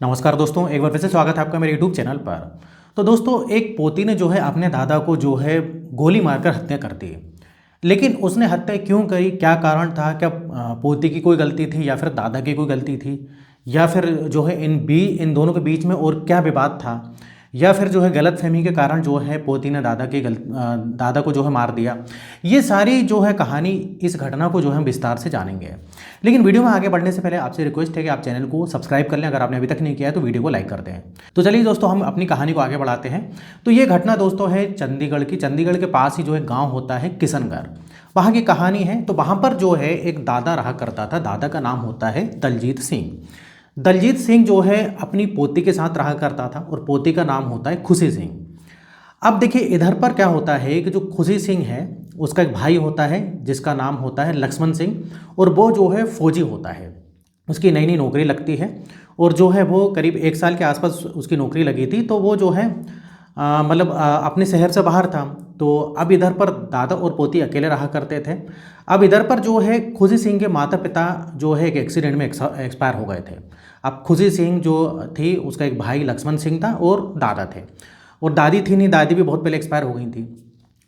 नमस्कार दोस्तों, एक बार फिर से स्वागत है आपका मेरे यूट्यूब चैनल पर। तो दोस्तों, एक पोती ने जो है अपने दादा को जो है गोली मारकर हत्या कर दी। लेकिन उसने हत्या क्यों करी, क्या कारण था? क्या पोती की कोई गलती थी या फिर दादा की कोई गलती थी, या फिर जो है इन दोनों के बीच में और क्या विवाद था, या फिर जो है गलतफहमी के कारण जो है पोती ने दादा को जो है मार दिया। ये सारी जो है कहानी, इस घटना को जो है हम विस्तार से जानेंगे। लेकिन वीडियो में आगे बढ़ने से पहले आपसे रिक्वेस्ट है कि आप चैनल को सब्सक्राइब कर लें, अगर आपने अभी तक नहीं किया है तो वीडियो को लाइक कर दें। तो चलिए दोस्तों, हम अपनी कहानी को आगे बढ़ाते हैं। तो ये घटना दोस्तों है चंडीगढ़ की। चंडीगढ़ के पास ही जो है गाँव होता है किशनगढ़, वहाँ की कहानी है। तो वहाँ पर जो है एक दादा रहा करता था। दादा का नाम होता है दलजीत सिंह। दलजीत सिंह जो है अपनी पोती के साथ रहा करता था और पोती का नाम होता है खुशी सिंह। अब देखिए, इधर पर क्या होता है कि जो खुशी सिंह है उसका एक भाई होता है जिसका नाम होता है लक्ष्मण सिंह, और वो जो है फौजी होता है। उसकी नई नई नौकरी लगती है और जो है वो करीब 1 साल के आसपास उसकी नौकरी लगी थी। तो वो जो है अपने शहर से बाहर था। तो अब इधर पर दादा और पोती अकेले रहा करते थे। अब इधर पर जो है खुशी सिंह के माता पिता जो है एक एक्सीडेंट में एक्सपायर हो गए थे। अब खुशी सिंह जो थी, उसका एक भाई लक्ष्मण सिंह था और दादा थे, और दादी थी नहीं, दादी भी बहुत पहले एक्सपायर हो गई थी।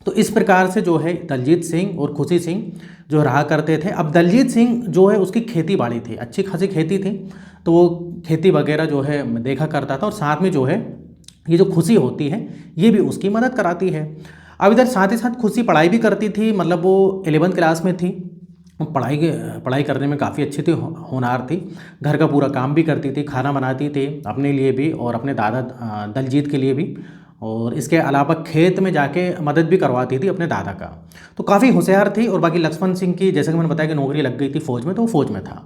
तो इस प्रकार से जो है दलजीत सिंह और खुशी सिंह जो रहा करते थे। अब दलजीत सिंह जो है उसकी खेती बाड़ी थी, अच्छी खासी खेती थी, तो वो खेती वगैरह जो है देखा करता था, और साथ में जो है ये जो खुशी होती है ये भी उसकी मदद कराती है। अब इधर साथ ही साथ खुशी पढ़ाई भी करती थी, मतलब वो 11th क्लास में थी। वो पढ़ाई करने में काफ़ी अच्छी थी, होनहार थी। घर का पूरा काम भी करती थी, खाना बनाती थी अपने लिए भी और अपने दादा दलजीत के लिए भी, और इसके अलावा खेत में जाके मदद भी करवाती थी अपने दादा का। तो काफ़ी होशियार थी। और बाकी लक्ष्मण सिंह की, जैसे कि मैंने बताया कि नौकरी लग गई थी फौज में, तो वो फौज में था।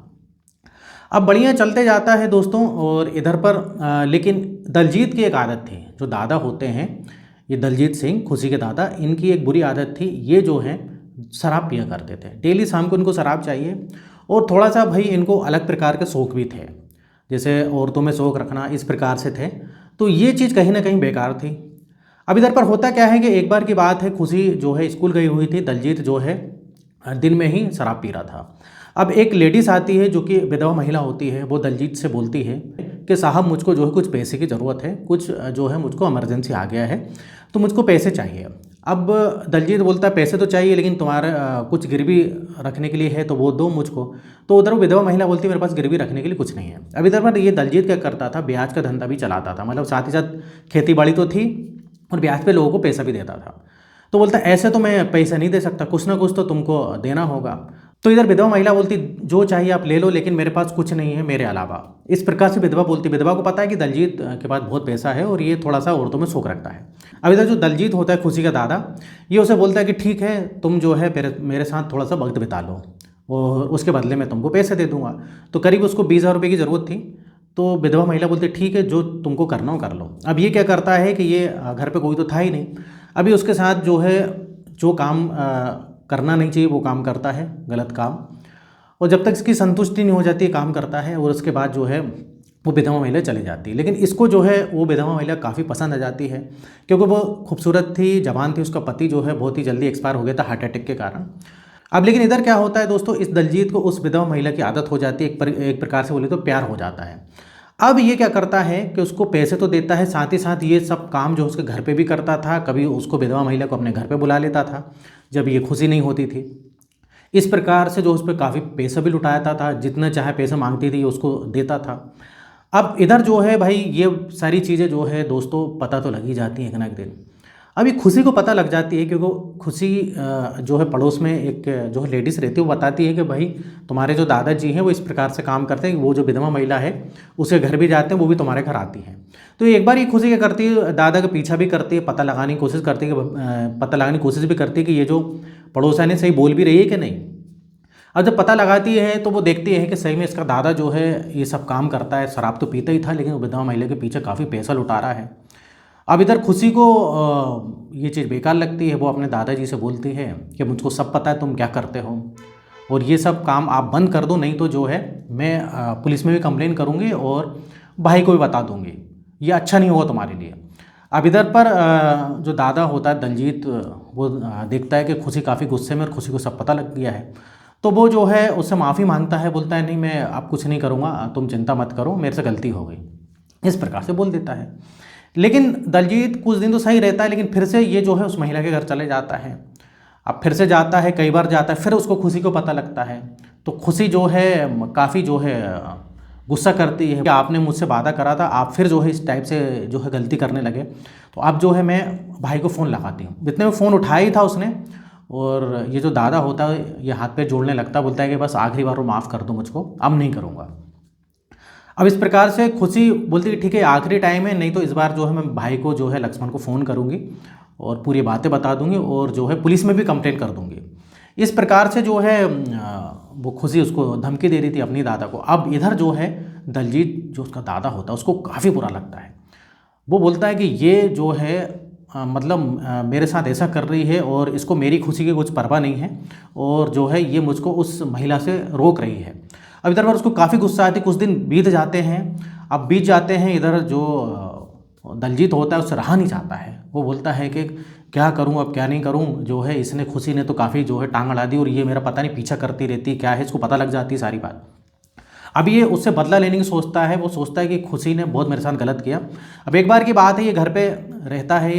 अब बढ़िया चलते जाता है दोस्तों। और इधर पर लेकिन दलजीत की एक आदत थी। जो दादा होते हैं, ये दलजीत सिंह खुशी के दादा, इनकी एक बुरी आदत थी। ये जो है शराब पिया करते थे। डेली शाम को इनको शराब चाहिए, और थोड़ा सा भाई इनको अलग प्रकार के शौक भी थे, जैसे औरतों में शौक रखना, इस प्रकार से थे। तो ये चीज़ कहीं ना कहीं बेकार थी। अब इधर पर होता क्या है कि एक बार की बात है, खुशी जो है स्कूल गई हुई थी, दलजीत जो है दिन में ही शराब पी रहा था। अब एक लेडीज़ आती है जो कि विधवा महिला होती है, वो दलजीत से बोलती है कि साहब, मुझको जो है कुछ पैसे की ज़रूरत है, कुछ जो है मुझको इमरजेंसी आ गया है, तो मुझको पैसे चाहिए। अब दलजीत बोलता है पैसे तो चाहिए, लेकिन तुम्हारा कुछ गिरवी रखने के लिए है तो वो दो मुझको। तो उधर वो विधवा महिला बोलती है मेरे पास गिरवी रखने के लिए कुछ नहीं है। अब इधर पर ये दलजीत क्या करता था, ब्याज का धंधा भी चलाता था, मतलब साथ ही साथ खेती बाड़ी तो थी और ब्याज पे लोगों को पैसा भी देता था। तो बोलता ऐसे तो मैं पैसा नहीं दे सकता, कुछ ना कुछ तो तुमको देना होगा। तो इधर विधवा महिला बोलती जो चाहिए आप ले लो, लेकिन मेरे पास कुछ नहीं है मेरे अलावा। इस प्रकार से विधवा बोलती। विधवा को पता है कि दलजीत के पास बहुत पैसा है और ये थोड़ा सा औरतों में शौक रखता है। अब इधर जो दलजीत होता है खुशी का दादा, ये उसे बोलता है कि ठीक है, तुम जो है मेरे साथ थोड़ा सा वक्त बिता लो और उसके बदले में तुमको पैसे दे दूंगा। तो करीब उसको 20,000 रुपये की ज़रूरत थी। तो विधवा महिला बोलती ठीक है, जो तुमको करना हो कर लो। अब ये क्या करता है कि ये घर पे कोई तो था ही नहीं। अभी उसके साथ जो है जो काम करना नहीं चाहिए वो काम करता है, गलत काम। और जब तक इसकी संतुष्टि नहीं हो जाती काम करता है, और उसके बाद जो है वो विधवा महिला चली जाती है। लेकिन इसको जो है वो विधवा महिला काफ़ी पसंद आ जाती है, क्योंकि वो खूबसूरत थी, जवान थी। उसका पति जो है बहुत ही जल्दी एक्सपायर हो गया था हार्ट अटैक के कारण। अब लेकिन इधर क्या होता है दोस्तों, इस दलजीत को उस विधवा महिला की आदत हो जाती है, एक प्रकार से बोले तो प्यार हो जाता है। अब ये क्या करता है कि उसको पैसे तो देता है, साथ ही साथ ये सब काम जो उसके घर पे भी करता था। कभी उसको विधवा महिला को अपने घर पे बुला लेता था जब ये खुशी नहीं होती थी। इस प्रकार से जो उस पर काफ़ी पैसा भी लुटाता था, जितना चाहे पैसा मांगती थी उसको देता था। अब इधर जो है भाई ये सारी चीज़ें जो है दोस्तों पता तो लग ही जाती हैं एक ना एक दिन। अभी खुशी को पता लग जाती है, क्योंकि खुशी जो है पड़ोस में एक जो है लेडीज़ रहती है, वो बताती है कि भाई तुम्हारे जो दादाजी हैं वो इस प्रकार से काम करते हैं, वो जो विधवा महिला है उसके घर भी जाते हैं, वो भी तुम्हारे घर आती हैं। तो एक बार ये खुशी क्या करती है, दादा का पीछा भी करती है, पता लगाने की कोशिश करती है पता लगाने की कोशिश भी करती है कि ये जो पड़ोसन है सही बोल भी रही है कि नहीं। अब जब पता लगाती है तो वो देखती है कि सही में इसका दादा जो है ये सब काम करता है, शराब तो पीता ही था लेकिन विधवा महिला के पीछे काफ़ी पैसा लुटा रहा है। अब इधर खुशी को ये चीज़ बेकार लगती है। वो अपने दादाजी से बोलती है कि मुझको सब पता है तुम क्या करते हो, और ये सब काम आप बंद कर दो, नहीं तो जो है मैं पुलिस में भी कंप्लेन करूँगी और भाई को भी बता दूँगी, ये अच्छा नहीं होगा तुम्हारे लिए। अब इधर पर जो दादा होता है दलजीत, वो देखता है कि खुशी काफ़ी गुस्से में और खुशी को सब पता लग गया है। तो वो जो है उससे माफ़ी मांगता है, बोलता है नहीं मैं अब कुछ नहीं करूँगा, तुम चिंता मत करो, मेरे से गलती हो गई। इस प्रकार से बोल देता है। लेकिन दलजीत कुछ दिन तो सही रहता है, लेकिन फिर से ये जो है उस महिला के घर चले जाता है। अब फिर से जाता है, कई बार जाता है, फिर उसको खुशी को पता लगता है। तो खुशी जो है काफ़ी जो है गुस्सा करती है कि आपने मुझसे वादा करा था, आप फिर जो है इस टाइप से जो है गलती करने लगे। तो अब जो है मैं भाई को फ़ोन लगाती हूँ। जितने में फ़ोन उठाया ही था उसने, और ये जो दादा होता है ये हाथ पे जोड़ने लगता, बोलता है कि बस आखिरी बार वो माफ़ कर दो मुझको, अब नहीं करूँगा। अब इस प्रकार से खुशी बोलती है ठीक है आखिरी टाइम है, नहीं तो इस बार जो है मैं भाई को जो है लक्ष्मण को फ़ोन करूँगी और पूरी बातें बता दूंगी और जो है पुलिस में भी कंप्लेंट कर दूंगी। इस प्रकार से जो है वो खुशी उसको धमकी दे रही थी अपनी दादा को। अब इधर जो है दलजीत जो उसका दादा होता है उसको काफ़ी बुरा लगता है। वो बोलता है कि ये जो है मेरे साथ ऐसा कर रही है और इसको मेरी खुशी की कुछ परवाह नहीं है, और जो है ये मुझको उस महिला से रोक रही है। अब इधर पर उसको काफ़ी गुस्सा आती है। कुछ दिन बीत जाते हैं। अब बीत जाते हैं, इधर जो दलजीत होता है उससे रहा नहीं जाता है। वो बोलता है कि क्या करूं, अब क्या नहीं करूं, जो है इसने खुशी ने तो काफ़ी जो है टांग अड़ा दी, और ये मेरा पता नहीं पीछा करती रहती क्या है, इसको पता लग जाती है सारी बात। अब ये उससे बदला लेने की सोचता है। वो सोचता है कि खुशी ने बहुत मेरे साथ गलत किया। अब एक बार की बात है, ये घर पे रहता है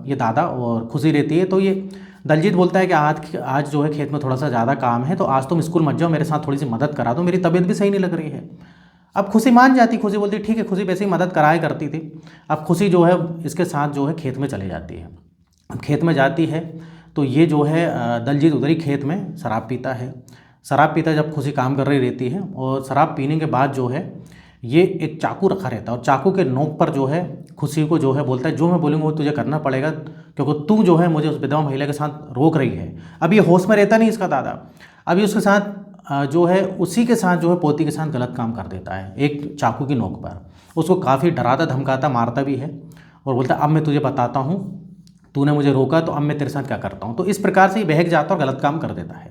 ये दादा और खुशी रहती है। तो ये दलजीत बोलता है कि आज जो है खेत में थोड़ा सा ज़्यादा काम है, तो आज तुम स्कूल मत जाओ, मेरे साथ थोड़ी सी मदद करा दो, मेरी तबीयत भी सही नहीं लग रही है। अब खुशी मान जाती, खुशी बोलती ठीक है, खुशी वैसे ही मदद कराया करती थी। अब खुशी जो है इसके साथ जो है खेत में चली जाती है। अब खेत में जाती है तो ये जो है दलजीत उधर ही खेत में शराब पीता है। शराब पीता जब खुशी काम कर रही रहती है, और शराब पीने के बाद जो है ये एक चाकू रखा रहता है, और चाकू के नोक पर जो है खुशी को जो है बोलता है जो मैं बोलूँगा वो तुझे करना पड़ेगा, क्योंकि तू जो है मुझे उस विधवा महिला के साथ रोक रही है। अब ये होश में रहता नहीं इसका दादा। अभी उसके साथ जो है उसी के साथ जो है पोती के साथ गलत काम कर देता है, एक चाकू की नोक पर। उसको काफ़ी डराता धमकाता मारता भी है, और बोलता अब मैं तुझे बताता हूँ, तूने मुझे रोका तो अब मैं तेरे साथ क्या करता हूँ। तो इस प्रकार से ही बहक जाता और गलत काम कर देता है।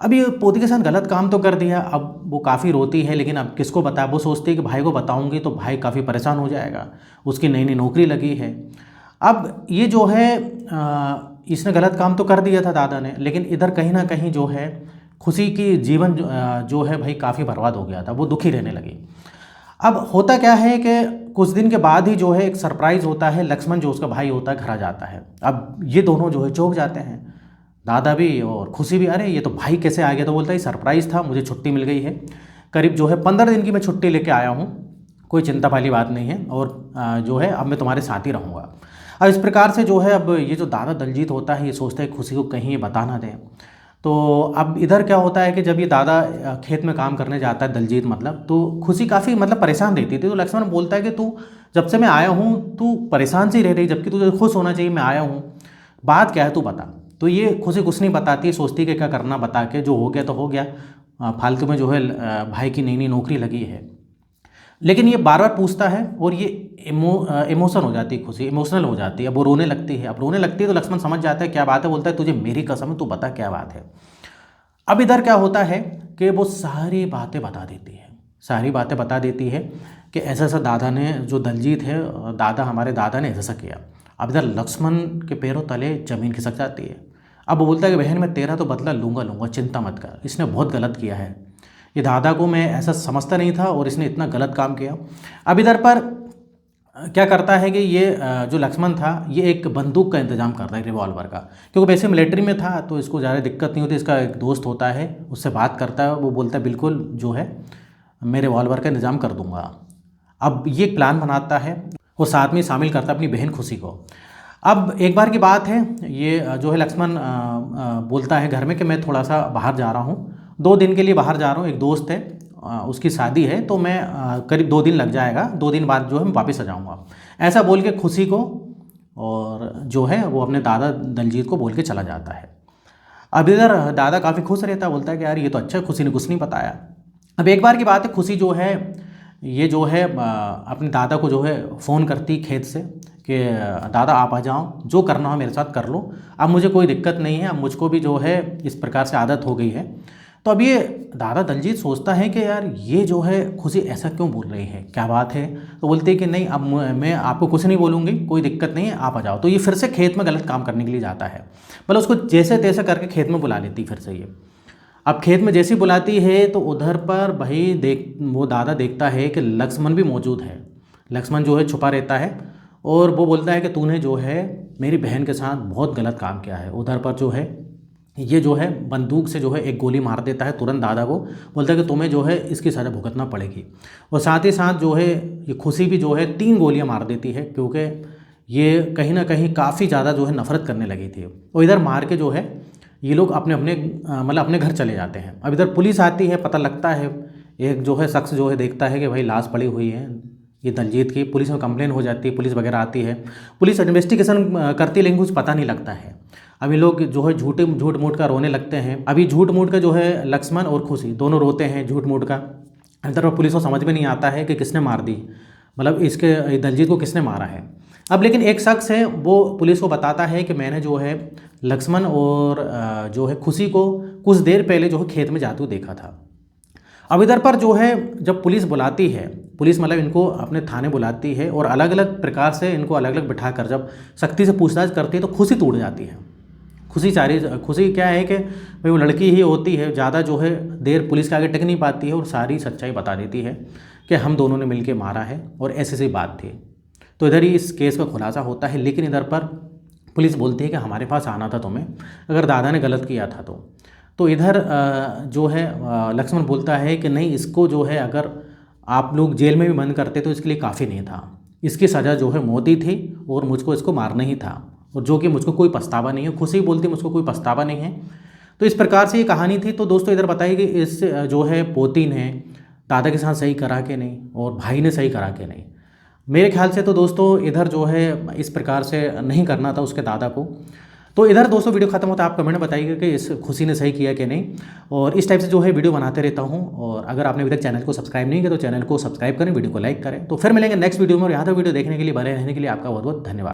अब ये पोती के साथ गलत काम तो कर दिया, अब वो काफ़ी रोती है, लेकिन अब किसको बताए। वो सोचती है कि भाई को बताऊंगी तो भाई काफ़ी परेशान हो जाएगा, उसकी नई नई नौकरी लगी है। अब ये जो है इसने गलत काम तो कर दिया था दादा ने, लेकिन इधर कहीं ना कहीं जो है खुशी की जीवन जो है भाई काफ़ी बर्बाद हो गया था, वो दुखी रहने लगी। अब होता क्या है कि कुछ दिन के बाद ही जो है एक सरप्राइज़ होता है। लक्ष्मण जो उसका भाई होता है घर आ जाता है। अब ये दोनों जो है चौंक जाते हैं, दादा भी और खुशी भी, अरे ये तो भाई कैसे आ गया। तो बोलता है सरप्राइज़ था, मुझे छुट्टी मिल गई है, करीब जो है 15 दिन की मैं छुट्टी लेके आया हूँ, कोई चिंता वाली बात नहीं है, और जो है अब मैं तुम्हारे साथ ही रहूँगा। अब इस प्रकार से जो है अब ये जो दादा दलजीत होता है ये सोचता है खुशी को कहीं ये बता ना दें। तो अब इधर क्या होता है कि जब ये दादा खेत में काम करने जाता है दलजीत तो खुशी काफ़ी परेशान रहती थी। तो लक्ष्मण बोलता है कि तू जब से मैं आया हूँ तू परेशान सी रह रही, जबकि तुझे खुश होना चाहिए, मैं आया हूँ, बात क्या है तू बता। तो ये खुशी कुछ नहीं बताती है, सोचती कि क्या करना बता के, जो हो गया तो हो गया, फालतू में जो है भाई की नई नई नौकरी लगी है। लेकिन ये बार बार पूछता है, और ये इमोशन हो जाती है, खुशी इमोशनल हो जाती है। अब वो रोने लगती है। अब रोने लगती है तो लक्ष्मण समझ जाता है क्या बात है, बोलता है तुझे मेरी कसम है, तू बता क्या बात है। अब इधर क्या होता है कि वो सारी बातें बता देती है, सारी बातें बता देती है कि ऐसा ऐसा दादा ने, जो दलजीत है दादा, हमारे दादा ने ऐसा किया। अब इधर लक्ष्मण के पैरों तले ज़मीन खिसक जाती है। अब वो बोलता है कि बहन मैं तेरा तो बदला लूँगा, चिंता मत कर, इसने बहुत गलत किया है, ये दादा को मैं ऐसा समझता नहीं था और इसने इतना गलत काम किया। अब इधर पर क्या करता है कि ये जो लक्ष्मण था ये एक बंदूक का इंतज़ाम करता है, रिवॉल्वर का, क्योंकि वैसे मिलिट्री में था तो इसको ज़्यादा दिक्कत नहीं होती। इसका एक दोस्त होता है, उससे बात करता है, वो बोलता है बिल्कुल जो है मैं रिवॉल्वर का इंतज़ाम कर दूंगा। अब ये प्लान बनाता है, वो साथ में शामिल करता है अपनी बहन खुशी को। अब एक बार की बात है, ये जो है लक्ष्मण बोलता है घर में कि मैं थोड़ा सा बाहर जा रहा हूँ, 2 दिन के लिए बाहर जा रहा हूँ, एक दोस्त है उसकी शादी है, तो मैं करीब 2 दिन लग जाएगा, 2 दिन बाद जो है मैं वापस आ जाऊँगा। ऐसा बोल के खुशी को और जो है वो अपने दादा दलजीत को बोल के चला जाता है। अब इधर दादा काफ़ी खुश रहता है, बोलता है कि यार ये तो अच्छा है, खुशी ने कुछ नहीं बताया। अब एक बार की बात है, खुशी जो है ये जो है अपने दादा को जो है फ़ोन करती खेत से कि दादा आप आ जाओ, जो करना हो मेरे साथ कर लो, अब मुझे कोई दिक्कत नहीं है, अब मुझको भी जो है इस प्रकार से आदत हो गई है। तो अब ये दादा दलजीत सोचता है कि यार ये जो है खुशी ऐसा क्यों बोल रही है, क्या बात है। तो बोलते हैं कि नहीं अब मैं आपको कुछ नहीं बोलूँगी, कोई दिक्कत नहीं है, आप आ जाओ। तो ये फिर से खेत में गलत काम करने के लिए जाता है, मतलब उसको जैसे तैसे करके खेत में बुला लेती फिर से ये। अब खेत में जैसी बुलाती है तो उधर पर भाई वो दादा देखता है कि लक्ष्मण भी मौजूद है। लक्ष्मण जो है छुपा रहता है और वो बोलता है कि तूने जो है मेरी बहन के साथ बहुत गलत काम किया है। उधर पर जो है ये जो है बंदूक से जो है एक गोली मार देता है तुरंत दादा को, बोलता है कि तुम्हें जो है इसकी सज़ा भुगतना पड़ेगी। और साथ ही साथ जो है ये खुशी भी जो है 3 गोलियां मार देती है, क्योंकि ये कहीं ना कहीं काफ़ी ज़्यादा जो है नफरत करने लगी थी। और इधर मार के जो है ये लोग अपने अपने मतलब अपने घर चले जाते हैं। अब इधर पुलिस आती है, पता लगता है, एक जो है शख्स जो है देखता है कि भाई लाश पड़ी हुई है ये दलजीत की। पुलिस में कंप्लेन हो जाती है, पुलिस वगैरह आती है, पुलिस इन्वेस्टिगेशन करती है, लेकिन कुछ पता नहीं लगता है। अभी लोग जो है झूठ मूठ का रोने लगते हैं। अभी झूठ मूठ का जो है लक्ष्मण और खुशी दोनों रोते हैं झूठ मूठ का। इधर पर पुलिस को समझ में नहीं आता है कि किसने मार दी, मतलब इसके दलजीत को किसने मारा है। अब लेकिन एक शख्स है वो पुलिस को बताता है कि मैंने जो है लक्ष्मण और जो है खुशी को कुछ देर पहले जो है खेत में जाते हुए देखा था। अब इधर पर जो है जब पुलिस बुलाती है, पुलिस मतलब इनको अपने थाने बुलाती है और अलग अलग प्रकार से इनको अलग अलग बिठा कर जब सख्ती से पूछताछ करती है तो खुशी टूट जाती है। खुशी क्या है कि भाई वो लड़की ही होती है, ज़्यादा जो है देर पुलिस के आगे टिक नहीं पाती है और सारी सच्चाई बता देती है कि हम दोनों ने मिलकर मारा है और ऐसी सी बात थी। तो इधर ही इस केस का खुलासा होता है। लेकिन इधर पर पुलिस बोलती है कि हमारे पास आना था तुम्हें, अगर दादा ने गलत किया था तो इधर जो है लक्ष्मण बोलता है कि नहीं, इसको जो है अगर आप लोग जेल में भी बंद करते तो इसके लिए काफ़ी नहीं था, इसकी सज़ा जो है मौत ही थी और मुझको इसको मारना ही था, और जो कि मुझको कोई पछतावा नहीं है। खुशी बोलती मुझको कोई पछतावा नहीं है। तो इस प्रकार से ये कहानी थी। तो दोस्तों इधर बताइए कि इस जो है पोती ने दादा के साथ सही करा के नहीं और भाई ने सही करा के नहीं। मेरे ख्याल से तो दोस्तों इधर जो है इस प्रकार से नहीं करना था उसके दादा को। तो इधर दोस्तों वीडियो खत्म होता है, आप कमेंट में बताइएगा कि इस खुशी ने सही किया कि नहीं। और इस टाइप से जो है वीडियो बनाते रहता हूँ। और अगर आपने अभी तक चैनल को सब्सक्राइब नहीं किया तो चैनल को सब्सक्राइब करें, वीडियो को लाइक करें। तो फिर मिलेंगे नेक्स्ट वीडियो में। और यहाँ तक वीडियो देखने के लिए, बने रहने के लिए आपका बहुत बहुत धन्यवाद।